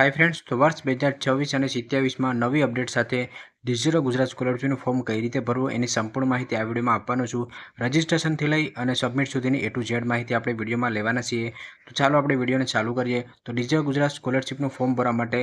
Hi friends, तो वर्ष 2026 અને 27માં નવી અપડેટ સાથે ડિજિટલ ગુજરાત સ્કોલરશીપનું ફોર્મ કઈ રીતે ભરવું એની સંપૂર્ણ માહિતી આ વિડીયોમાં આપવાનો છું। રજિસ્ટ્રેશનથી લઈ અને સબમિટ સુધીની A to Z માહિતી આપણે વિડીયોમાં લેવાના છીએ। તો ચાલો આપણે વિડીયોને ચાલુ કરીએ। તો ડિજિટલ ગુજરાત સ્કોલરશીપનું ફોર્મ ભરવા માટે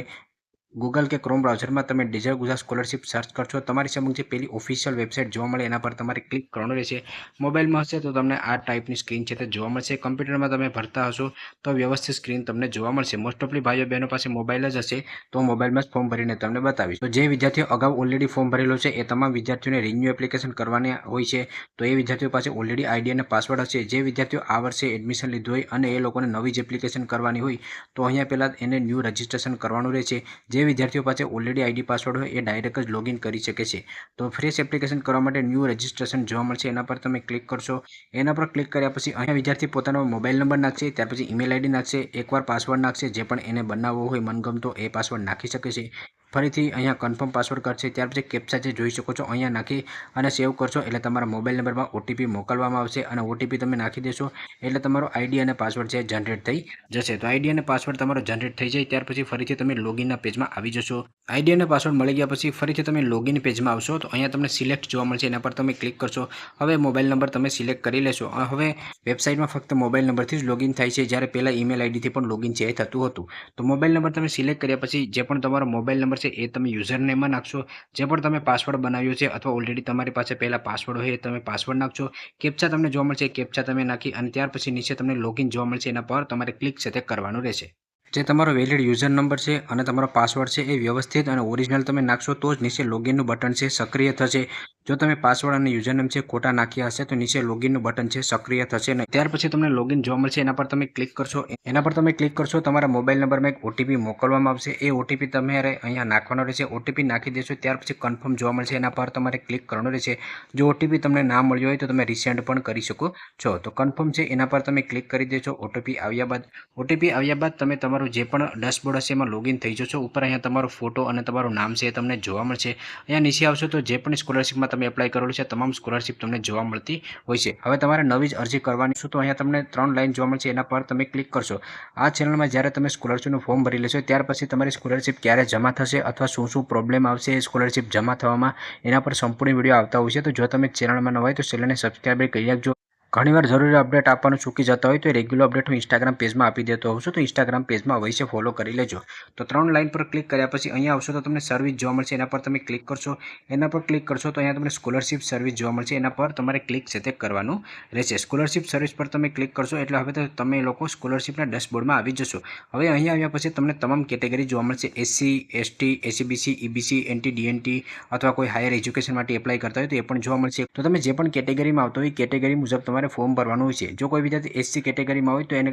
गूगल के क्रोम ब्राउजर में तब डिजिटल गुजरात स्कॉलरशिप सर्च करशो। तमारी समक्ष पहली ऑफिशियल वेबसाइट जोवा मळे एना पर तमारे क्लिक करवानुं रहेशे। मोबाइल में हशे तो तमने आ टाइपनी स्क्रीन छे ते जोवा मळशे। कम्प्यूटर में तमे भरता हशो तो व्यवस्थित स्क्रीन तमने जोवा मळशे। मोस्ट ऑफली भाईओ बहनों पासे मोबाइल ज हशे तो मोबाइल में फॉर्म भरीने तमने बतावीश। तो जे विद्यार्थीओ अगाऊ ऑलरेडी फॉर्म भरेलो छे ए तमाम विद्यार्थीओने रिन्यू एप्लिकेशन करवानी होय छे। तो ए विद्यार्थीओ पासे ऑलरेडी आईडी अने पासवर्ड हशे। जे विद्यार्थीओ आ वर्षे एडमिशन लीधुं होय अने ए लोकोने नवी ज एप्लिकेशन करवानी होय तो अहींया पहेला एने न्यू रजिस्ट्रेशन करवानुं रहेशे। जे विद्यार्थीओ पासे ऑलरेडी आईडी पासवर्ड हो डायरेक्ट ज लॉगिन करी शके छे। तो फ्रेश एप्लिकेशन करवा माटे न्यू रजिस्ट्रेशन जोवा मळशे। एना पर तमे क्लिक करशो। एना पर क्लिक कर्या पछी अहींया विद्यार्थी पोतानो मोबाइल नंबर नाखशे, त्यार पछी ईमेल आईडी नाखशे, एकवार पासवर्ड नाखशे। जे पण एने बनावવો હોય मनगमतो ए पासवर्ड नाखी शके छे। फरीथी अहींया कन्फर्म पासवर्ड करशे, त्यार पछी केप्चा जे जोई शको छो अहींया नाखी अने सेव करशो एटले तमारा मोबाइल नंबर में ओटीपी मोकलवामां आवशे अने ओटीपी तमे नाखी देशो एटले तमारो आईडी अने पासवर्ड छे जनरेट थई जशे। तो आईडी अने पासवर्ड तमारो जनरेट थई जाय त्यार पछी फरीथी तमे लॉगिनना पेजमां आवी जशो। आईडी अने पासवर्ड मळी गया पछी फरीथी तमे लॉगिन पेजमां आवशो तो अहींया तमने सिलेक्ट जोवा मळशे। एना पर तमे क्लिक करशो। हवे मोबाइल नंबर तमे सिलेक्ट करी लेशो। हवे वेबसाइटमां फक्त मोबाइल नंबरथी ज लॉगिन थाय छे, ज्यारे पहेला ईमेल आईडी थी पण लॉगिन छे ए थतुं हतुं। तो मोबाइल नंबर तमे सिलेक्ट कर्या पछी जे पण तमारो मोबाइल नंबर छे ए तमे यूजर नेम में नाखशो। जे पण तमे पासवर्ड बनाव्यो छे अथवा ऑलरेडी तमारी पासे पहेला पासवर्ड होय तमे पासवर्ड नाखशो। केप्चा तमने जोवा मळशे, केप्चा तमे नाखी अने त्यार पछी नीचे तमने लॉगिन जोवा मळशे। एना पर तमारे क्लिक छे ते करवानुं रहेशे। जे तमारो वेलिड यूजर नंबर है और तमारो पासवर्ड है ए व्यवस्थित और ओरिजिनल तमे नाखशो तो ज नीचे लॉगिन बटन है सक्रिय थशे। जो तमे पासवर्ड और यूजर नेम है खोटा नाख्या हशे तो नीचे लॉगिन बटन है सक्रिय थशे नहीं। त्यार पछी तमने लॉगिन जोवा मळशे। एना पर तमे क्लिक करशो। एना पर तमे क्लिक करशो तमारा मोबाइल नंबर में एक ओटीपी मोकलवामां आवशे। ए ओटीपी तमारे अहींया नाखवानो रहेशे। ओटीपी नाखी देशो त्यार पछी कन्फर्म जोवा मळशे। एना पर तमारे क्लिक करवानुं रहेशे। जो ओटीपी तमने ना मळ्यो होय तो तमे रिसेंड पण करी शको छो। तो कन्फर्म छे एना पर तमे क्लिक करी देशो। ओटीपी આવ્યા બાદ તમે તમારું જે પણ ડેશબોર્ડ હશે એમાં લોગિન થઈ જશો। ઉપર અહીંયા તમારો ફોટો અને તમારું નામ છે એ તમને જોવા મળશે। અહીંયા નીચે આવશો તો જે પણ સ્કોલરશિપમાં તમે એપ્લાય કરેલું છે તમામ સ્કોલરશિપ તમને જોવા મળતી હોય છે। હવે તમારે નવી જ અરજી કરવાની છે તો અહીંયા તમને 3 લાઈન જોવા મળશે, એના પર તમે ક્લિક કરશો। આ ચેનલમાં જ્યારે તમે સ્કોલરશિપનું ફોર્મ ભરી લેશો ત્યાર પછી તમારી સ્કોલરશિપ ક્યારે જમા થશે અથવા શું શું પ્રોબ્લેમ આવશે એ સ્કોલરશિપ જમા થવામાં એના પર સંપૂર્ણ વિડીયો આવતા હોય છે। તો જો તમે ચેનલમાં ન હોય તો ચેનલને સબસ્ક્રાઇબ કરી રાખજો। ઘણીવાર જરૂરી અપડેટ આપવાનું ચૂકી જતા હોય તો રેગ્યુલર અપડેટ હું ઇન્સ્ટાગ્રામ પેજમાં આપી દેતો હોઉં છું, તો ઇન્સ્ટાગ્રામ પેજમાં અવશ્ય ફોલો કરી લેજો। તો 3 લાઈન પર ક્લિક કર્યા પછી અહીંયા આવશો તો તમને સર્વિસ જોવા મળશે। એના પર તમે ક્લિક કરશો। એના પર ક્લિક કરશો તો અહીંયા તમને સ્કોલરશિપ સર્વિસ જોવા મળશે। એના પર તમારે ક્લિક છે તે કરવાનું રહેશે। સ્કોલરશિપ સર્વિસ પર તમે ક્લિક કરશો એટલે હવે તો તમે લોકો સ્કોલરશિપના ડેશબોર્ડમાં આવી જશો। હવે અહીંયા આવ્યા પછી તમને તમામ કેટેગરી જોવા મળશે। SC, ST, SEBC, EBC, એનટી, DNT અથવા કોઈ હાયર એજ્યુકેશન માટે એપ્લાય કરતા હોય તો એ પણ જોવા મળશે। તો તમે જે પણ કેટેગરીમાં આવતો હોય કેટેગરી મુજબ તમારે ફોર્મ ભરવાનું હોય છે। જો કોઈ વિદ્યાર્થી એસસી કેટેગરીમાં હોય તો એને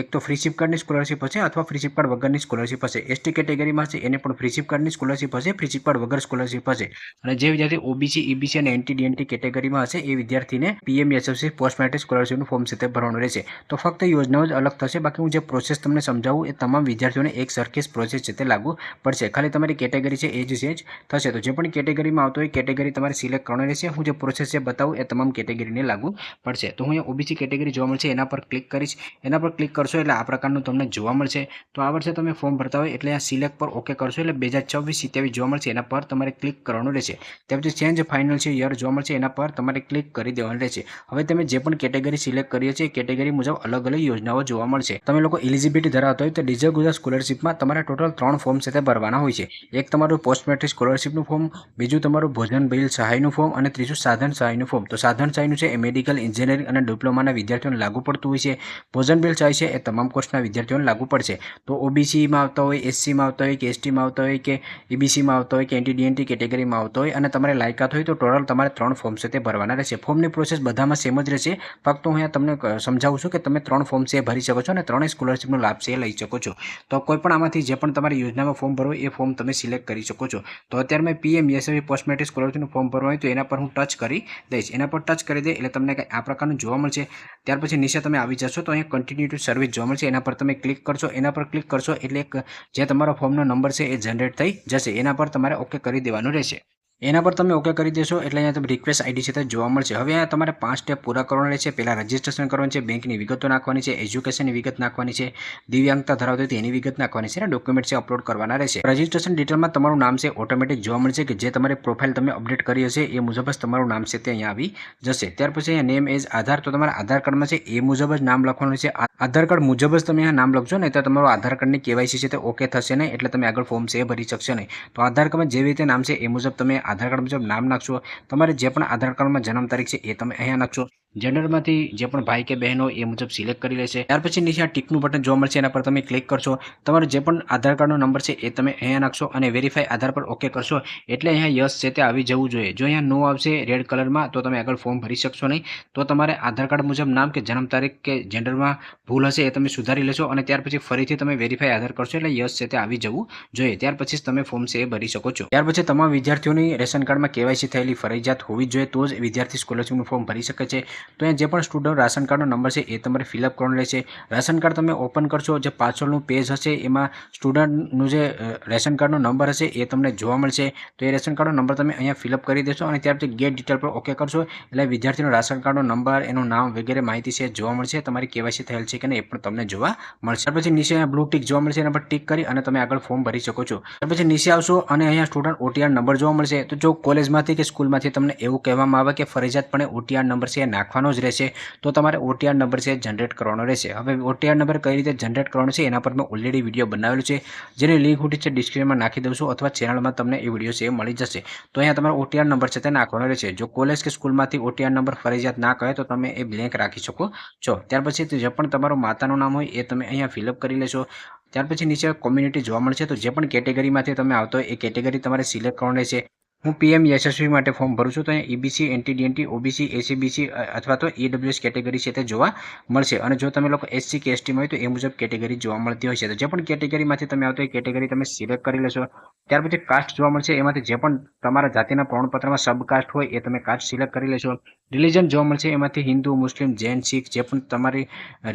એક તો ફ્રી સિપ કાર્ડની સ્કોલરશિપ હશે અથવા ફ્રી સિપ કાર્ડ વગરની સ્કોલરશિપ હશે। એસટી કેટેગરીમાં હશે એને પણ ફ્રી સિપ કાર્ડની સ્કોલરશિપ હશે, ફ્રી સિપ કાર્ડ વગર સ્કોલરશિપ હશે। અને જે વિદ્યાર્થી ઓબીસી, ઈબીસી અને એનટી ડીએનટી કેટેગરીમાં હશે એ વિદ્યાર્થીને પીએમએસએફસી પોસ્ટ મેટ્રિક સ્કોલરશિપનું ફોર્મ છે તે ભરવાનું રહેશે। તો ફક્ત યોજનાઓ જ અલગ થશે, બાકી હું જે પ્રોસેસ તમને સમજાવું એ તમામ વિદ્યાર્થીઓને એક સરખી પ્રોસેસ છે તે લાગુ પડશે। ખાલી તમારી કેટેગરી છે એ જ ચેન્જ થશે। તો જે પણ કેટેગરીમાં આવતો હોય કેટેગરી તમારે સિલેક્ટ કરવાની રહેશે। હું જે પ્રોસેસ છે બતાવું એ તમામ કેટેગરીને લાગુ પડશે। તો હું અહીંયા ઓબીસી કેટેગરી જોવા મળશે એના પર ક્લિક કરીશ। એના પર ક્લિક કરશો એટલે આ પ્રકારનું તમને જોવા મળશે। તો આ વર્ષે તમે ફોર્મ ભરતા હોય એટલે આ સિલેક્ટ પર ઓકે કરશો એટલે 2026-27 જોવા મળશે। એના પર તમારે ક્લિક કરવાનું રહેશે। ત્યાર પછી ચેન્જ ફાઇનલ છે યર જોવા મળશે, એના પર તમારે ક્લિક કરી દેવાનું રહેશે। હવે તમે જે પણ કેટેગરી સિલેક્ટ કરી છે એ કેટેગરી મુજબ અલગ અલગ યોજનાઓ જોવા મળશે। તમે લોકો એલિજિબિલિટી ધરાવતા હોય તો ડિજિટલ ગુજરાત સ્કોલરશિપમાં તમારે ટોટલ 3 ફોર્મ છે તે ભરવાના હોય છે। એક તમારું પોસ્ટ મેટ્રિક સ્કોલરશિપનું ફોર્મ, બીજું તમારું ભોજન બિલ સહાયનું ફોર્મ અને ત્રીજું સાધન સહાયનું ફોર્મ। તો સાધન સહાયનું છે એ મેડિકલ, એન્જિનિયરિંગ અને ડિપ્લોમાના વિદ્યાર્થીઓને લાગુ પડતું હોય છે। ભોજન બિલ સહાય છે એ તમામ કોર્સના વિદ્યાર્થીઓને લાગુ પડશે। તો ઓબીસીમાં આવતા હોય, એસસીમાં આવતા હોય કે એસટીમાં આવતા હોય કે ઈબીસીમાં આવતા હોય કે એનટીડીએનટી કેટેગરીમાં આવતા હોય અને તમારે લાયકાત હોય તો ટોટલ તમારે 3 ફોર્મ છે તે ભરવાના રહેશે। ફોર્મની પ્રોસેસ બધામાં સેમ જ રહેશે, ફક્ત હું અહીંયા તમને સમજાવું છું કે તમે 3 ફોર્મ છે એ ભરી શકો છો અને 3 સ્કોલરશિપનો લાભ છે એ લઈ શકો છો। તો કોઈ પણ આમાંથી જે પણ તમારી યોજનામાં ફોર્મ ભરવો એ ફોર્મ તમે સિલેક્ટ કરી શકો છો। તો અત્યારે મેં પીએમએસએફઈ પોસ્ટ મેટ્રિક સ્કોલરશિપનું ફોર્મ ભરવું હોય તો એના પર હું ટચ કરી દઈશ। એના પર ટચ કરી દે એટલે તમને કંઈ આ પ્રકારનું જોવા મળશે। ત્યાર પછી નીચે તમે આવી જશો તો અહીંયા કન્ટિન્યુ ટુ સર્વિસ જોવા મળશે, એના પર તમે ક્લિક કરશો। એના પર ક્લિક કરશો એટલે જે તમારો ફોર્મનો નંબર છે એ જનરેટ થઈ જશે। એના પર તમારે ઓકે કરી દેવાનું રહેશે। એના પર તમે ઓકે કરી દેશો એટલે અહીંયા તમે રિક્વેસ્ટ આઈડી છે તે જોવા મળશે। હવે અહીંયા તમારે 5 સ્ટેપ પૂરા કરવાના રહેશે। પહેલાં રજિસ્ટ્રેશન કરવાનું છે, બેંકની વિગતો નાખવાની છે, એજ્યુકેશનની વિગત નાખવાની છે, દિવ્યાંગતા ધરાવતી હોય તો એની વિગત નાખવાની છે અને ડોક્યુમેન્ટ છે અપલોડ કરવાના રહેશે। રજિસ્ટ્રેશન ડિટેલમાં તમારું નામ છે ઓટોમેટિક જોવા મળશે કે જે તમારી પ્રોફાઇલ તમે અપડેટ કરી હશે એ મુજબ જ તમારું નામ છે તે અહીંયા આવી જશે। ત્યાર પછી અહીંયા નેમ એઝ આધાર, તો તમારા આધાર કાર્ડમાં છે એ મુજબ જ નામ લખવાનું છે। આધાર કાર્ડ મુજબ જ તમે અહીંયા નામ લખશો નહીં તો તમારું આધાર કાર્ડની કેવાયસી છે તે ઓકે થશે નહીં, એટલે તમે આગળ ફોર્મ છે એ ભરી શકશો નહીં। તો આધાર કાર્ડમાં જેવી રીતે નામ છે એ મુજબ તમે આધાર કાર્ડ મુજબ નામ નાખશો। તમારે જે પણ આધાર કાર્ડમાં જન્મ તારીખ છે એ તમે અહીંયા નાખશો। જેન્ડરમાંથી જે પણ ભાઈ કે બહેન હોય એ મુજબ સિલેક્ટ કરી લેશે। ત્યાર પછી નીચે આ ટીકનું બટન જોવા મળશે, એના પર તમે ક્લિક કરશો। તમારે જે પણ આધાર કાર્ડનો નંબર છે એ તમે અહીંયા નાખશો અને વેરીફાઈ આધાર પર ઓકે કરશો એટલે અહીંયા યસ છે તે આવી જવું જોઈએ। જો અહીંયા નો આવશે રેડ કલરમાં તો તમે આગળ ફોર્મ ભરી શકશો નહીં। તો તમારે આધાર કાર્ડ મુજબ નામ કે જન્મ તારીખ કે જેન્ડરમાં ભૂલ હશે એ તમે સુધારી લેશો અને ત્યાર પછી ફરીથી તમે વેરીફાઈ આધાર કરશો એટલે યસ છે તે આવી જવું જોઈએ। ત્યાર પછી જ તમે ફોર્મ છે એ ભરી શકો છો। ત્યાર પછી તમામ વિદ્યાર્થીઓની રેશન કાર્ડમાં કેવાયસી થયેલી ફરજિયાત હોવી જોઈએ તો જ વિદ્યાર્થી સ્કોલરશીપનું ફોર્મ ભરી શકે છે। તો અહીંયા જે પણ સ્ટુડન્ટ રાશન કાર્ડનો નંબર છે એ તમારે ફિલઅપ કરવાનો રહેશે। રાશન કાર્ડ તમે ઓપન કરશો, જે પાછળનું પેજ હશે એમાં સ્ટુડન્ટનું જે રેશન કાર્ડનો નંબર હશે એ તમને જોવા મળશે। તો એ રેશન કાર્ડનો નંબર તમે અહીંયા ફિલઅપ કરી દેશો અને ત્યાર પછી ગેટ ડિટેલ પર ઓકે કરશો એટલે વિદ્યાર્થીનો રાશન કાર્ડનો નંબર, એનું નામ વગેરે માહિતી છે જોવા મળશે। તમારી કેવાયસી થયેલ છે કે નહીં એ પણ તમને જોવા મળશે। ત્યાર પછી નીચે બ્લુ ટિક જોવા મળશે, એના પર ટિક કરી અને તમે આગળ ફોર્મ ભરી શકો છો। ત્યાર પછી નીચે આવશો અને અહીંયા સ્ટુડન્ટ OTR નંબર જોવા મળશે। તો જો કોલેજમાંથી કે સ્કૂલમાંથી તમને એવું કહેવામાં આવે કે ફરજિયાતપણે OTR નંબર છે એ નાખવાનો જ રહેશે તો તમારે OTR નંબર છે જનરેટ કરવાનો રહેશે। હવે OTR નંબર કઈ રીતે જનરેટ કરવાનો છે એના પર મેં ઓલરેડી વિડીયો બનાવેલો છે, જેની લિંક હું છે ડિસ્ક્રિપ્શનમાં નાખી દઉં છું અથવા ચેનલમાં તમને એ વિડીયો છે એ મળી જશે। તો અહીંયા તમારો OTR નંબર છે તે નાખવાનો રહેશે। જો કોલેજ કે સ્કૂલમાંથી OTR નંબર ફરજિયાત ના કહે તો તમે એ બ્લેન્ક રાખી શકો છો। ત્યાર પછી જે પણ તમારું માતાનું નામ હોય એ તમે અહીંયા ફિલઅપ કરી લેશો। ત્યાર પછી નીચે કોમ્યુનિટી જોવા મળશે, તો જે પણ કેટેગરીમાંથી તમે આવતો હોય એ કેટેગરી તમારે સિલેક્ટ કરવાની રહેશે। હું PM SSV માટે ફોર્મ ભરું છું તો અહીંયા EBC, NT, DNT, OBC, ACBC અથવા તો EWS કેટેગરી છે તે જોવા મળશે। અને જો તમે લોકો SC કે ST માં હોય તો એ મુજબ કેટેગરી જોવા મળતી હોય છે। તો જે પણ કેટેગરીમાંથી તમે આવતો એ કેટેગરી તમે સિલેક્ટ કરી લેશો। ત્યાર પછી કાસ્ટ જોવા મળશે, એમાંથી જે પણ તમારા જાતિના પ્રમાણપત્રમાં સબકાસ્ટ હોય એ તમે કાસ્ટ સિલેક્ટ કરી લેશો। રિલિજન જોવા મળશે, એમાંથી હિન્દુ, મુસ્લિમ, જૈન, શીખ જે પણ તમારી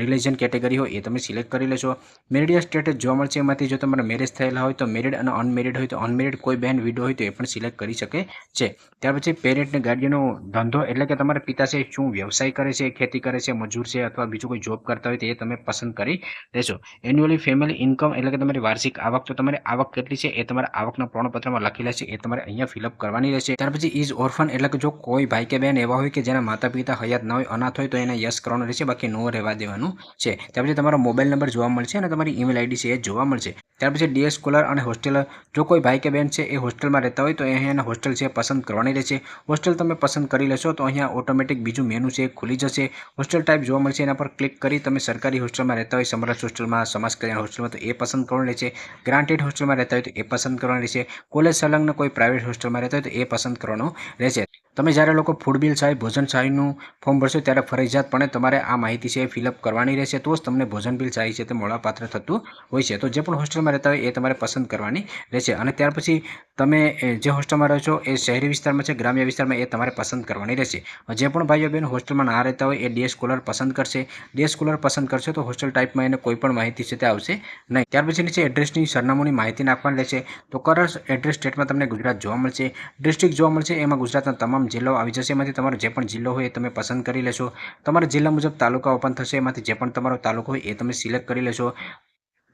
રિલિજન કેટેગરી હોય એ તમે સિલેક્ટ કરી લેશો। મેરિડ સ્ટેટસ જોવા મળશે, એમાંથી જો તમારા મેરેજ થયેલા હોય તો મેરિડ અને અનમેરિડ હોય તો અનમેરિડ, કોઈ બહેન વિડો હોય તો એ પણ સિલેક્ટ કરી શકે છે। ત્યાર પછી પેરેન્ટને ગાર્ડિયનનો ધંધો એટલે કે તમારા પિતા છે શું વ્યવસાય કરે છે, ખેતી કરે છે, મજૂર છે અથવા બીજું કોઈ જોબ કરતા હોય તો એ તમે પસંદ કરી લેશો। એન્યુઅલી ફેમિલી ઇન્કમ એટલે કે તમારી વાર્ષિક આવક, તો તમારી આવક કેટલી છે એ તમારા આવકના પ્રમાણપત્રમાં લખેલા છે એ તમારે અહીંયા ફિલઅપ કરવાની રહેશે। ત્યાર પછી ઇઝ ઓર્ફન એટલે કે જો કોઈ ભાઈ કે બહેન એવા હોય કે જેના માતા પિતા હયાત ન હોય, અનાથ હોય તો એને યસ કરવાનું રહેશે, બાકી નો રહેવા દેવાનું છે। ત્યાર પછી તમારો મોબાઈલ નંબર જોવા મળશે અને તમારી ઈમેલ આઈડી છે એ જોવા મળશે। ત્યાર પછી ડે સ્કોલર અને હોસ્ટેલર, જો કોઈ ભાઈ કે બહેન છે એ હોસ્ટેલમાં રહેતા હોય તો અહીંયા હોસ્ટેલ છે પસંદ કરવાની રહેશે। હોસ્ટેલ તમે પસંદ કરી લેશો તો અહીંયા ઓટોમેટિક બીજું મેનુ છે ખુલી જશે। હોસ્ટેલ ટાઈપ જોવા મળશે, એના પર ક્લિક કરી તમે સરકારી હોસ્ટેલમાં રહેતા હોય, સમરસ હોસ્ટેલમાં, સમાજ કલ્યાણ હોસ્ટેલમાં તો એ પસંદ કરવાનું રહેશે। ગ્રાન્ટેડ હોસ્ટેલમાં રહેતા હોય તો એ પસંદ કરવાનું રહેશે। કોલેજ સંલગ્ન કોઈ પ્રાઇવેટ હોસ્ટેલમાં રહેતા હોય તો એ પસંદ કરવાનું રહેશે। તમે જ્યારે લોકો ફૂડ બિલ સહાય, ભોજન સહાયનું ફોર્મ ભરશો ત્યારે ફરજિયાતપણે તમારે આ માહિતી છે ફિલઅપ કરવાની રહેશે, તો જ તમને ભોજન બિલ સહાય છે તે મળવાપાત્ર થતું હોય છે। તો જે પણ હોસ્ટેલમાં રહેતા હોય એ તમારે પસંદ કરવાની રહેશે। અને ત્યાર પછી તમે જે હોસ્ટેલમાં રહો છો એ શહેરી વિસ્તારમાં છે, ગ્રામ્ય વિસ્તારમાં, એ તમારે પસંદ કરવાની રહેશે। જે પણ ભાઈઓ બહેન હોસ્ટેલમાં ના રહેતા હોય એ ડે સ્કોલર પસંદ કરશે। ડે સ્કોલર પસંદ કરશે તો હોસ્ટેલ ટાઈપમાં એને કોઈ પણ માહિતી છે તે આવશે નહીં। ત્યાર પછી નીચે એડ્રેસની, સરનામાની માહિતી નાખવાની રહેશે। તો કરંટ એડ્રેસ સ્ટેટમાં તમને ગુજરાત જોવા મળશે, ડિસ્ટ્રિક્ટ જોવા મળશે, એમાં ગુજરાતના તમામ જિલ્લાઓ આવી જશે। એમાંથી તમારો જે પણ જિલ્લો હોય એ તમે પસંદ કરી લેશો। તમારા જિલ્લા મુજબ તાલુકા ઓપન થશે, એમાંથી જે પણ તમારો તાલુકો હોય એ તમે સિલેક્ટ કરી લેશો।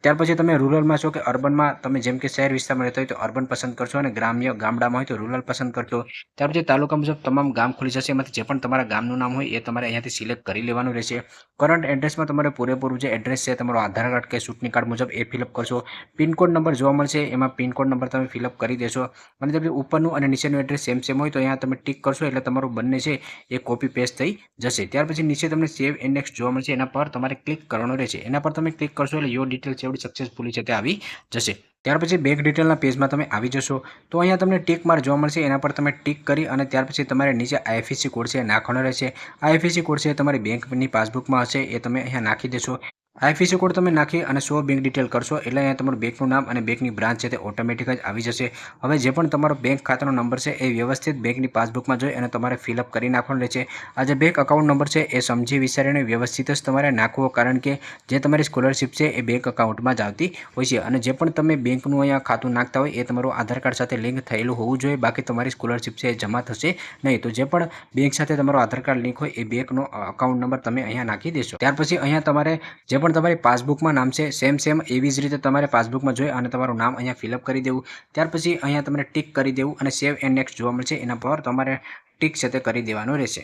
ત્યાર પછી તમે રૂરલમાં છો કે અર્બનમાં, તમે જેમ કે શહેર વિસ્તારમાં રહેતા હોય તો અર્બન પસંદ કરશો અને ગ્રામ્ય ગામડામાં હોય તો રૂરલ પસંદ કરશો। ત્યાર પછી તાલુકા મુજબ તમામ ગામ ખુલી જશે, એમાંથી જે પણ તમારા ગામનું નામ હોય એ તમારે અહીંયાથી સિલેક્ટ કરી લેવાનું રહેશે। કરંટ એડ્રેસમાં તમારે પૂરેપૂરું જે એડ્રેસ છે તમારો આધાર કાર્ડ કે ચૂંટણી કાર્ડ મુજબ એ ફિલઅપ કરશો। પિનકોડ નંબર જોવા મળશે, એમાં પિનકોડ નંબર તમે ફિલઅપ કરી દેશો। અને તમે ઉપરનું અને નીચેનું એડ્રેસ સેમ સેમ હોય તો અહીંયા તમે ટિક કરશો એટલે તમારું બંને છે એ કોપી પેસ્ટ થઈ જશે। ત્યાર પછી નીચે તમને સેવ એન્ડ નેક્સ્ટ જોવા મળશે, એના પર તમારે ક્લિક કરવાનું રહેશે। એના પર તમે ક્લિક કરશો એટલે યોર ડિટેલ સેવડ સક્સેસફુલી છે તે આવી જશે। ત્યાર પછી બેંક ડિટેલના પેજમાં તમે આવી જશો તો અહીંયા તમને ટિક માર્ક જોવા મળશે, એના પર તમે ટિક કરી અને ત્યાર પછી તમારે નીચે IFSC કોડ છે નાખવાનો રહેશે। IFSC કોડ છે તમારી બેંકની પાસબુકમાં હશે એ તમે અહીંયા નાખી દેશો। આઈએફએસસી કોડ તમે નાખી અને શો બેંક ડિટેલ કરશો એટલે અહીંયા તમારું બેંકનું નામ અને બેંકની બ્રાન્ચ છે તે ઓટોમેટિક જ આવી જશે. હવે જે પણ તમારો બેંક ખાતાનો નંબર છે એ વ્યવસ્થિત બેંકની પાસબુકમાં જોઈ અને તમારે ફિલઅપ કરી નાખવાનો રહેશે. આ જે બેંક અકાઉન્ટ નંબર છે એ સમજી વિચારીને વ્યવસ્થિત જ તમારે નાખવો, કારણ કે જે તમારી સ્કોલરશિપ છે એ બેંક અકાઉન્ટમાં જ આવતી હોય છે. અને જે પણ તમે બેંકનું અહીંયા ખાતું નાખતા હોય એ તમારું આધાર કાર્ડ સાથે લિંક થયેલું હોવું જોઈએ, બાકી તમારી સ્કોલરશિપ છે એ જમા થશે નહીં. તો જે પણ બેંક સાથે તમારો આધાર કાર્ડ લિંક હોય એ બેંકનો અકાઉન્ટ નંબર તમે અહીંયા નાખી દેશો. ત્યાર પછી અહીંયા તમારે જે પણ તમારી પાસબુકમાં નામ છે સેમ એવી જ રીતે તમારે પાસબુકમાં જોઈ અને તમારું નામ અહીંયા ફિલઅપ કરી દેવું. ત્યાર પછી અહીંયા તમારે ટિક કરી દેવું અને સેવ એન્ડ નેક્સ્ટ જોવા મળશે એના પર તમારે ટિક સાથે કરી દેવાનું રહેશે.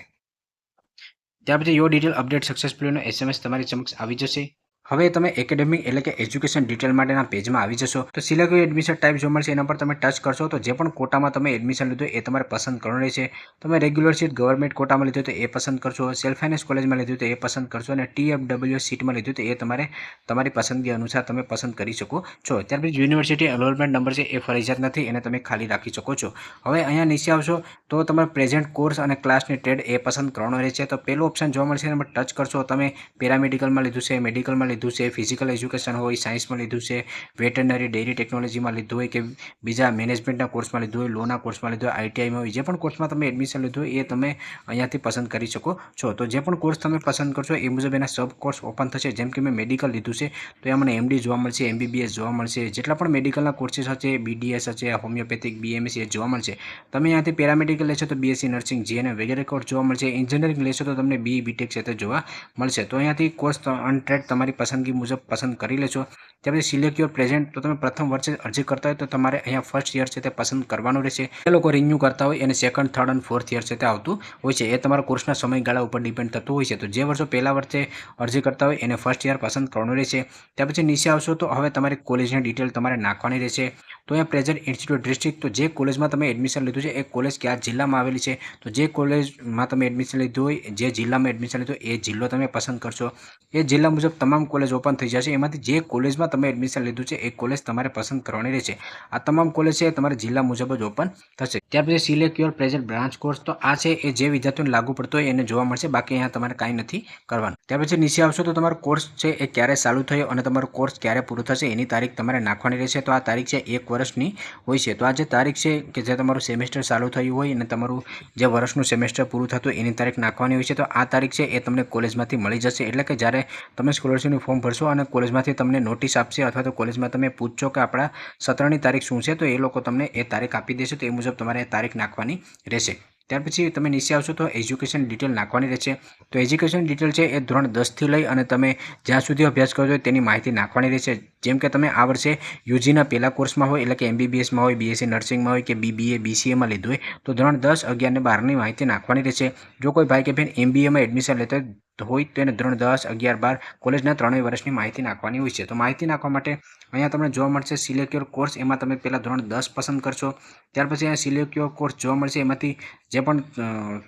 ત્યાર પછી યોર ડિટેલ અપડેટ સક્સેસફુલીનો SMS તમારી સમક્ષ આવી જશે. હવે તમે એકેડેમિક એટલે કે એજ્યુકેશન ડિટેલ માટેના પેજમાં આવી જશો. તો સિલેક્ટ એડમિશન ટાઈપ જોવા મળશે એના પર તમે ટચ કરશો તો જે પણ કોટામાં તમે એડમિશન લીધું એ તમારે પસંદ કરવાનું રહેશે. તમે રેગ્યુલર સીટ ગવર્મેન્ટ કોટામાં લીધું તો એ પસંદ કરશો, સેલ્ફ ફાઇનાન્સ કોલેજમાં લીધું તો એ પસંદ કરશો અને TFW સીટમાં લીધું તો એ તમારે તમારી પસંદગી અનુસાર તમે પસંદ કરી શકો છો. ત્યાર પછી યુનિવર્સિટી એનરોલમેન્ટ નંબર છે એ ફરજિયાત નથી, એને તમે ખાલી રાખી શકો છો. હવે અહીંયા નીચે આવશો તો તમારે પ્રેઝન્ટ કોર્સ અને ક્લાસની ટ્રેડ એ પસંદ કરવાનો રહેશે. તો પહેલો ઓપ્શન જોવા મળશે એના પર ટચ કરશો. તમે પેરામેડિકલમાં લીધું છે, મેડિકલમાં લીધું છે, ફિઝિકલ એજ્યુકેશન હોય, સાયન્સમાં લીધું છે, વેટરનરી ડેરી ટેકનોલોજીમાં લીધું હોય કે બીજા મેનેજમેન્ટના કોર્સમાં લીધું હોય, લોના કોર્સમાં લીધું હોય, આઈટીઆઈમાં હોય, જે પણ કોર્સમાં તમે એડમિશન લીધું હોય એ તમે અહીંયાથી પસંદ કરી શકો છો. તો જે પણ કોર્સ તમે પસંદ કરશો એ મુજબ એના સબ કોર્સ ઓપન થશે. જેમ કે મેં મેડિકલ લીધું છે તો એમાં મને MD જોવા મળશે, MBBS જોવા મળશે, જેટલા પણ મેડિકલના કોર્સીસ હશે, BDS હશે, હોમિયોપેથિક, BMS એ જોવા મળશે. તમે અહીંયાથી પેરામેડિકલ લેશો તો BSc નર્સિંગ, GNM વગેરે કોર્સ જોવા મળશે. એન્જિનિયરિંગ લેશો તો તમને BE BTech છે તે જોવા મળશે. તો અહીંયાથી કોર્સ અનટ્રેડ તમારી પસંદગી મુજબ પસંદ કરી લેશો. ત્યાર પછી સિલેક્ટ યોર પ્રેઝન્ટ, તો તમે પ્રથમ વર્ષે અરજી કરતા હોય તો તમારે અહીંયા ફર્સ્ટ યર છે તે પસંદ કરવાનું રહેશે. એ લોકો રિન્યૂ કરતા હોય અને સેકન્ડ, થર્ડ અને ફોર્થ યર છે તે આવતું હોય છે. એ તમારા કોર્સના સમયગાળા ઉપર ડિપેન્ડ થતું હોય છે. તો જે વર્ષો પહેલા વર્ષે અરજી કરતા હોય એને ફર્સ્ટ યર પસંદ કરવાનું રહેશે. ત્યાર પછી નીચે આવશો તો હવે તમારી કોલેજની ડિટેલ તમારે નાખવાની રહેશે. તો અહીંયા પ્રેઝન્ટ ઇન્સ્ટિટ્યૂટ ડિસ્ટ્રિક્ટ, તો જે કોલેજમાં તમે એડમિશન લીધું છે એ કોલેજ કયા જિલ્લામાં આવેલી છે. તો જે કોલેજમાં તમે એડમિશન લીધું હોય, જે જિલ્લામાં એડમિશન લીધું હોય એ જિલ્લો તમે પસંદ કરશો. એ જિલ્લા મુજબ તમામ કોલેજ ઓપન થઈ જશે. એમાંથી જે કોલેજમાં તમે એડમિશન લીધું છે એ કોલેજ તમારે પસંદ કરવાની રહેશે. આ તમામ કોલેજ છે તમારે જિલ્લા મુજબ જ ઓપન થશે. ત્યાર પછી select your present branch course, તો આ છે એ જે વિદ્યાર્થીઓને લાગુ પડતો હોય એને જોવા મળશે, બાકી અહીંયા તમારે કાંઈ નથી કરવાનું. ત્યાર પછી નીચે આવશો તો તમારો કોર્સ છે એ ક્યારે ચાલુ થયો અને તમારો કોર્સ ક્યારે પૂરો થશે એની તારીખ તમારે નાખવાની રહેશે. તો આ તારીખ છે 1 વર્ષની હોય છે. તો આ જે તારીખ છે કે જે તમારું સેમેસ્ટર ચાલુ થયું હોય અને તમારું જે વર્ષનું સેમેસ્ટર પૂરું થતું એની તારીખ નાખવાની હોય છે. તો આ તારીખ છે એ તમને કોલેજમાંથી મળી જશે. એટલે કે જ્યારે તમે સ્કોલરશિપનું ફોર્મ ભરશો અને કોલેજમાંથી તમને નોટિસ આપશે અથવા તો કોલેજમાં તમે પૂછશો કે આપણા સત્રની તારીખ શું છે, તો એ લોકો તમને એ તારીખ આપી દેશે. તો એ મુજબ તમારે તારીખ નાખવાની રહેશે. ત્યાર પછી તમે નીચે આવશો તો એજ્યુકેશન ડિટેલ નાખવાની રહેશે. તો એજ્યુકેશન ડિટેલ છે એ ધોરણ 10થી લઈ અને તમે જ્યાં સુધી અભ્યાસ કરજો તેની માહિતી નાખવાની રહેશે. જેમ કે તમે આ વર્ષે યુજીના પહેલા કોર્સમાં હોય એટલે કે MBBSમાં હોય, BSc નર્સિંગમાં હોય કે BBA BCAમાં લીધું હોય તો ધોરણ 10, 11 અને 12ની માહિતી નાખવાની રહેશે. જો કોઈ ભાઈ કે બહેન MBAમાં એડમિશન લેતા હોય તો એને ધોરણ 10, 11, 12 કોલેજના 3 વર્ષની માહિતી નાખવાની હોય છે. તો માહિતી નાખવા માટે અહીંયા તમને જોવા મળશે સિલેક્ટ યોર કોર્સ, એમાં તમે પહેલાં ધોરણ 10 પસંદ કરશો. ત્યાર પછી અહીંયા સિલેક્ટ યોર કોર્સ જોવા મળશે, એમાંથી જે પણ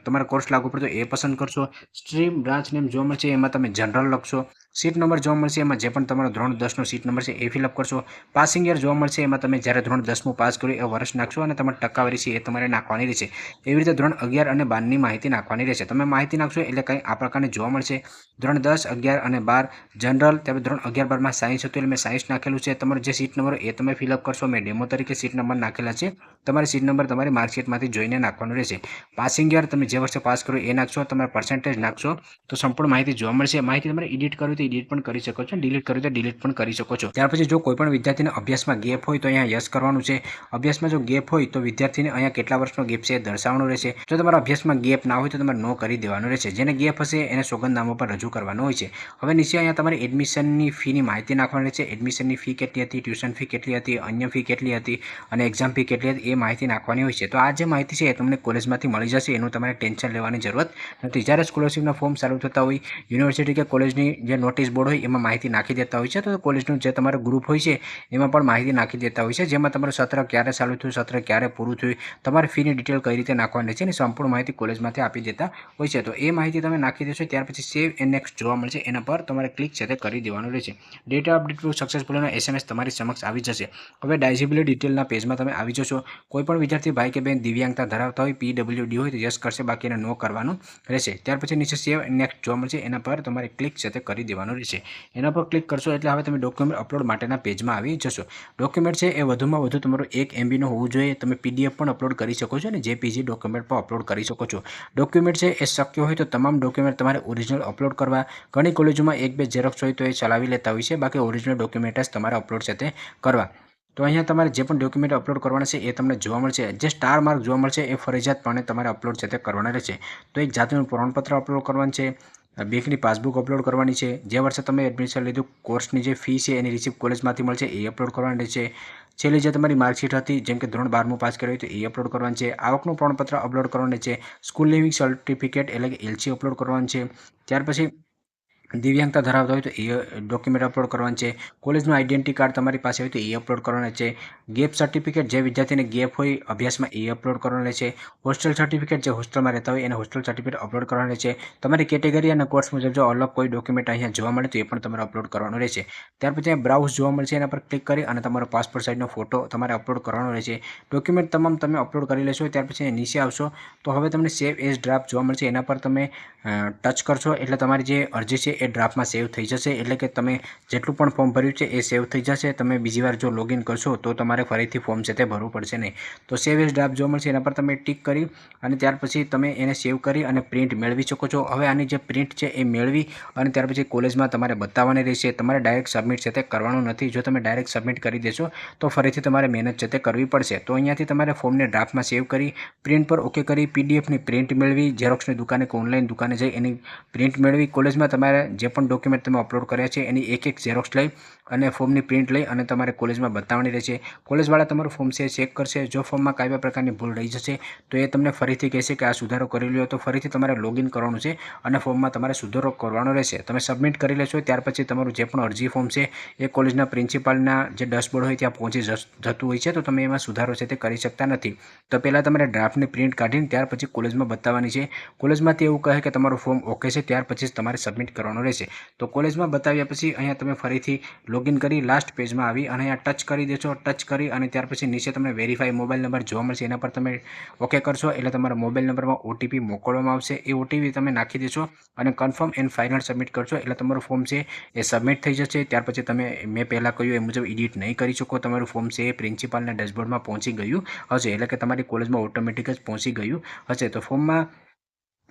તમારો કોર્સ લાગુ પડતો એ પસંદ કરશો. સ્ટ્રીમ, બ્રાન્ચ નેમ જોવા મળશે, એમાં તમે જનરલ લખશો. સીટ નંબર જોવા મળશે, એમાં જે પણ તમારો ધોરણ 10નો સીટ નંબર છે એ ફિલઅપ કરશો. પાસિંગ યર જોવા મળશે, એમાં તમે જ્યારે ધોરણ 10મું પાસ કર્યું એ વર્ષ નાખશો અને તમારી ટકાવારી છે એ તમારે નાખવાની રહેશે. એવી રીતે ધોરણ 11 અને 12ની માહિતી નાખવાની રહેશે. તમે માહિતી નાખશો એટલે કંઈ આ પ્રકારની જોવા મળશે. ધોરણ 10, 11 અને 12 જનરલ, ત્યારબાદ ધોરણ 11, 12માં સાયન્સ હતું એટલે મેં સાયન્સ નાખેલું છે. તમારો જે સીટ નંબર એ તમે ફિલઅપ કરશો. મેં ડેમો તરીકે સીટ નંબર નાખેલા છે. તમારે સીટ નંબર તમારી માર્કશીટમાંથી જોઈને નાખવાનું રહેશે. પાસિંગ યર તમે જે વર્ષે પાસ કર્યું એ નાખશો. તમારે પર્સન્ટેજ નાખશો તો સંપૂર્ણ માહિતી જોવા મળશે. માહિતી તમારે એડિટ કરવી તો એડિટ પણ કરી શકો છો, ડિલીટ કરવી તો ડિલીટ પણ કરી શકો છો. ત્યાર પછી જો કોઈ પણ વિદ્યાર્થીને અભ્યાસમાં ગેપ હોય તો અહીંયા યસ કરવાનું છે. અભ્યાસમાં જો ગેપ હોય તો વિદ્યાર્થીને અહીંયા કેટલા વર્ષનો ગેપ છે એ દર્શાવવાનું રહેશે. જો તમારા અભ્યાસમાં ગેપ ના હોય તો તમારે નો કરી દેવાનું રહેશે. જેને ગેપ હશે એને સોગંદનામું પર રજૂ કરવાનું હોય છે. હવે નીચે અહીંયા તમારે એડમિશનની ફીની માહિતી નાખવાની છે. એડમિશનની ફી કેટલી હતી, ટ્યુશન ફી કેટલી હતી, અન્ય ફી કેટલી હતી અને એક્ઝામ ફી કેટલી હતી એ માહિતી નાખવાની હોય છે. તો આ જે માહિતી છે એ તમને કોલેજમાંથી મળી જશે, એનું તમારે ટેન્શન લેવાની જરૂરત નથી. જ્યારે સ્કોલરશિપના ફોર્મ ચાલુ થતા હોય યુનિવર્સિટી કે કોલેજની જે નોટિસ બોર્ડ હોય એમાં માહિતી નાખી દેતા હોય છે. તો કોલેજનું જે તમારું ગ્રુપ હોય છે એમાં પણ માહિતી નાખી દેતા હોય છે, જેમાં તમારું સત્ર ક્યારે ચાલુ થયું, સત્ર ક્યારે પૂરું થયું, તમારી ફીની ડિટેલ કઈ રીતે નાખવાની છે અને સંપૂર્ણ માહિતી કોલેજમાંથી આપી દેતા હોય છે. તો એ માહિતી તમે નાખી દેશો. ત્યાર પછી સેવ એન્ડ નેક્સ્ટ જોવા મળશે, એના પર તમારે ક્લિક છે તે કરી દેવાનું રહેશે. ડેટા અપડેટ સક્સેસફુલનો SMS તમારી સમક્ષ આવી જશે. હવે ડાયઝિબિલિટી ડિટેલના પેજમાં તમે આવી જશો. કોઈ પણ વિદ્યાર્થી ભાઈ કે બહેન દિવ્યાંગતા ધરાવતા હોય, PWD હોય તો યસ કરશે, બાકી એને નો કરવાનું રહેશે. ત્યાર પછી નીચે સેવ એન્ડ નેક્સ્ટ જોવા મળશે, એના પર તમારે ક્લિક છે તે કરી દેવાનું. દેવાનું રહેશે। એના પર ક્લિક કરશો એટલે હવે તમે ડોક્યુમેન્ટ અપલોડ માટેના પેજમાં આવી જશો। ડોક્યુમેન્ટ છે એ વધુમાં વધુ તમારું 1 MB હોવું જોઈએ। તમે PDF પણ અપલોડ કરી શકો છો અને JPG ડોક્યુમેન્ટ પણ અપલોડ કરી શકો છો। ડોક્યુમેન્ટ છે એ શક્ય હોય તો તમામ ડોક્યુમેન્ટ તમારે ઓરિજિનલ અપલોડ કરવા। ઘણી કોલેજોમાં 1-2 ઝેરોક્સ હોય તો એ ચલાવી લેતા હોય છે, બાકી ઓરિજિનલ ડોક્યુમેન્ટ જ તમારે અપલોડ છે તે કરવા। તો અહીંયા તમારે જે પણ ડોક્યુમેન્ટ અપલોડ કરવાના છે એ તમને જોવા મળશે। જે સ્ટાર માર્ક જોવા મળશે એ ફરજિયાતપણે તમારે અપલોડ છે તે કરવાના રહેશે। તો એક જાતિનું પ્રમાણપત્ર અપલોડ કરવાનું છે, બેંકની પાસબુક અપલોડ કરવાની છે, જે વર્ષે તમે એડમિશન લીધું કોર્સની જે ફી છે એની રિસિપ્ટ કોલેજમાંથી મળશે એ અપલોડ કરવાની રહેશે। છેલ્લી જે તમારી માર્કશીટ હતી, જેમ કે ધોરણ 12મું પાસ કર્યું હોય તો એ અપલોડ કરવાનું છે। આવકનું પ્રમાણપત્ર અપલોડ કરવાનું છે। સ્કૂલ લિવિંગ સર્ટિફિકેટ એટલે કે LC અપલોડ કરવાનું છે। ત્યાર પછી દિવ્યાંગતા ધરાવતા હોય તો એ ડોક્યુમેન્ટ અપલોડ કરવાનું છે। કોલેજનું આઈડેન્ટિટી કાર્ડ તમારી પાસે હોય તો એ અપલોડ કરવાના છે। ગેપ સર્ટિફિકેટ, જે વિદ્યાર્થીને ગેપ હોય અભ્યાસમાં, એ અપલોડ કરવાના છે। હોસ્ટેલ સર્ટિફિકેટ, જે હોસ્ટેલમાં રહેતા હોય એને હોસ્ટેલ સર્ટિફિકેટ અપલોડ કરવાના છે। તમારી કેટેગરી અને કોર્સ મુજબ જો અલગ કોઈ ડોક્યુમેન્ટ અહીંયા જોવા મળે તો એ પણ તમારે અપલોડ કરવાનું રહેશે। ત્યાર પછી બ્રાઉઝ જોવા મળશે, એના પર ક્લિક કરી અને તમારો પાસપોર્ટ સાઇઝનો ફોટો તમારે અપલોડ કરવાનો રહેશે। ડોક્યુમેન્ટ તમામ તમે અપલોડ કરી લેશો ત્યાર પછી નીચે આવશો તો હવે તમને સેવ એઝ ડ્રાફ્ટ જોવા મળશે। એના પર તમે ટચ કરશો એટલે તમારી જે અરજી છે એ ડ્રાફ્ટમાં સેવ થઈ જશે। એટલે કે તમે જેટલું પણ ફોર્મ ભર્યું છે એ સેવ થઈ જશે। તમે બીજી વાર જો લોગિન કરશો તો તમારે ફરીથી ફોર્મ છે તે ભરવું પડશે નહીં। તો સેવ એઝ ડ્રાફ્ટ જોવા મળશે, એના પર તમે ટિક કરી અને ત્યાર પછી તમે એને સેવ કરી અને પ્રિન્ટ મેળવી શકો છો। હવે આની જે પ્રિન્ટ છે એ મેળવી અને ત્યાર પછી કોલેજમાં તમારે બતાવવાની રહેશે। તમારે ડાયરેક્ટ સબમિટ છે તે કરવાનું નથી। જો તમે ડાયરેક્ટ સબમિટ કરી દેશો તો ફરીથી તમારે મહેનત છે તે કરવી પડશે। તો અહીંયાથી તમારે ફોર્મને ડ્રાફ્ટમાં સેવ કરી પ્રિન્ટ પર ઓકે કરી PDFની પ્રિન્ટ મેળવી, ઝેરોક્સની દુકાને કે ઓનલાઈન દુકાને જઈ એની પ્રિન્ટ મેળવી, કોલેજમાં તમારે જે પણ ડોક્યુમેન્ટ તમે અપલોડ કર્યા છે એની એક ઝેરોક્સ લઈ અને ફોર્મની પ્રિન્ટ લઈ અને તમારે કોલેજમાં બતાવવાની રહેશે। કોલેજવાળા તમારું ફોર્મ છે ચેક કરશે। જો ફોર્મમાં કાંઈ પણ પ્રકારની ભૂલ રહી જશે તો એ તમને ફરીથી કહેશે કે આ સુધારો કરી લ્યો। તો ફરીથી તમારે લોગિન કરવાનું છે અને ફોર્મમાં તમારે સુધારો કરવાનો રહેશે। તમે સબમિટ કરી લેશો ત્યાર પછી તમારું જે પણ અરજી ફોર્મ છે એ કોલેજના પ્રિન્સિપાલના જે ડેશબોર્ડ હોય ત્યાં પહોંચી જતું હોય છે, તો તમે એમાં સુધારો છે તે કરી શકતા નથી। તો પહેલાં તમારે ડ્રાફ્ટની પ્રિન્ટ કાઢીને ત્યાર પછી કોલેજમાં બતાવવાની છે। કોલેજમાંથી એવું કહે કે તમારું ફોર્મ ઓકે છે ત્યાર પછી જ તમારે સબમિટ કરવાનું રહેશે। તો કોલેજમાં બતાવ્યા પછી અહીંયા તમે ફરીથી લોગિન કરી લાસ્ટ પેજમાં આવી અને અહીંયા ટચ કરી દેશો। ટચ કરી અને ત્યાર પછી નીચે તમને વેરીફાઈ મોબાઈલ નંબર જોવા મળશે, એના પર તમે ઓકે કરશો એટલે તમારા મોબાઈલ નંબરમાં OTP મોકલવામાં આવશે। એ OTP તમે નાખી દેશો અને કન્ફર્મ એન્ડ ફાઇનલ સબમિટ કરશો એટલે તમારું ફોર્મ છે એ સબમિટ થઈ જશે। ત્યાર પછી તમે મેં પહેલાં કહ્યું એ મુજબ એડિટ નહીં કરી શકો। તમારું ફોર્મ છે એ પ્રિન્સિપાલના ડેશબોર્ડમાં પહોંચી ગયું હશે, એટલે કે તમારી કોલેજમાં ઓટોમેટિક જ પહોંચી ગયું હશે। તો ફોર્મમાં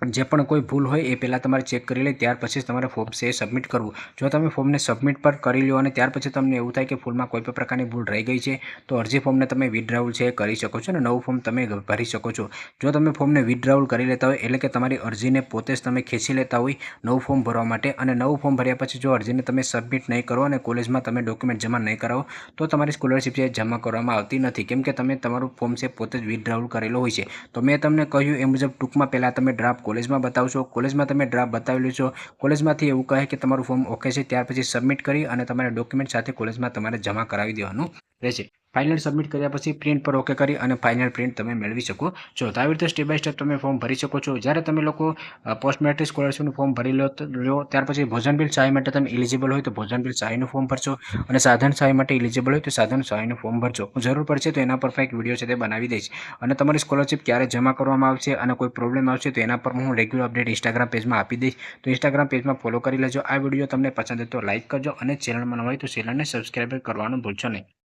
જે પણ કોઈ ભૂલ હોય એ પહેલાં તમારે ચેક કરી લે ત્યાર પછી જ તમારે ફોર્મ છે એ સબમિટ કરવું। જો તમે ફોર્મને સબમિટ પર કરી લો અને ત્યાર પછી તમને એવું થાય કે ફોર્મમાં કોઈ પણ પ્રકારની ભૂલ રહી ગઈ છે તો અરજી ફોર્મને તમે વિથડ્રાવલ છે એ કરી શકો છો અને નવું ફોર્મ તમે ભરી શકો છો। જો તમે ફોર્મને વિથડ્રાવલ કરી લેતા હોય એટલે કે તમારી અરજીને પોતે જ તમે ખેંચી લેતા હોય નવું ફોર્મ ભરવા માટે, અને નવું ફોર્મ ભર્યા પછી જો અરજીને તમે સબમિટ નહીં કરો અને કોલેજમાં તમે ડોક્યુમેન્ટ જમા નહીં કરાવો તો તમારી સ્કોલરશિપ છે જમા કરવામાં આવતી નથી, કેમ કે તમે તમારું ફોર્મ છે પોતે જ વિથડ્રાવલ કરેલો હોય છે। તો મેં તમને કહ્યું એ મુજબ ટૂંકમાં પહેલાં તમે ડ્રાફ્ટ કોલેજમાં બતાવશો, કોલેજમાં તમે ડ્રાફ્ટ બતાવી લેશો, કોલેજમાંથી એવું કહે કે તમારું ફોર્મ ઓકે છે ત્યાર પછી સબમિટ કરી અને તમારા ડોક્યુમેન્ટ સાથે કોલેજમાં તમારે જમા કરાવી દેવાનું રહેશે। ફાઇનલ સબમિટ કર્યા પછી પ્રિન્ટ પર ઓકે કરી અને ફાઇનલ પ્રિન્ટ તમે મેળવી શકો છો। તો આવી રીતે સ્ટેપ બાય સ્ટેપ તમે ફોર્મ ભરી શકો છો। જ્યારે તમે લોકો પોસ્ટ મેટ્રિક સ્કોલરશિપનું ફોર્મ ભરી લો ત્યાર પછી ભોજન બિલ સહાય માટે તમે એલિજિબલ હોય તો ભોજન બિલ સહાયનું ફોર્મ ભરશો અને સાધન સહાય માટે એલિજિબલ હોય તો સાધન સહાયનું ફોર્મ ભરશો। જરૂર પડશે તો એના પર એક વિડીયો છે તે બનાવી દઈશ અને તમારી સ્કોલરશિપ ક્યારે જમા કરવામાં આવશે અને કોઈ પ્રોબ્લેમ આવશે તો એના પર હું રેગ્યુલર અપડેટ ઇન્સ્ટાગ્રામ પેજમાં આપી દઈશ। તો ઇન્સ્ટાગ્રામ પેજમાં ફોલો કરી લેજો। આ વિડીયો તમને પસંદ હોય તો લાઇક કરજો અને ચેનલમાં ન હોય તો ચેનલને સબસ્ક્રાઈબ કરવાનું ભૂલશો નહીં।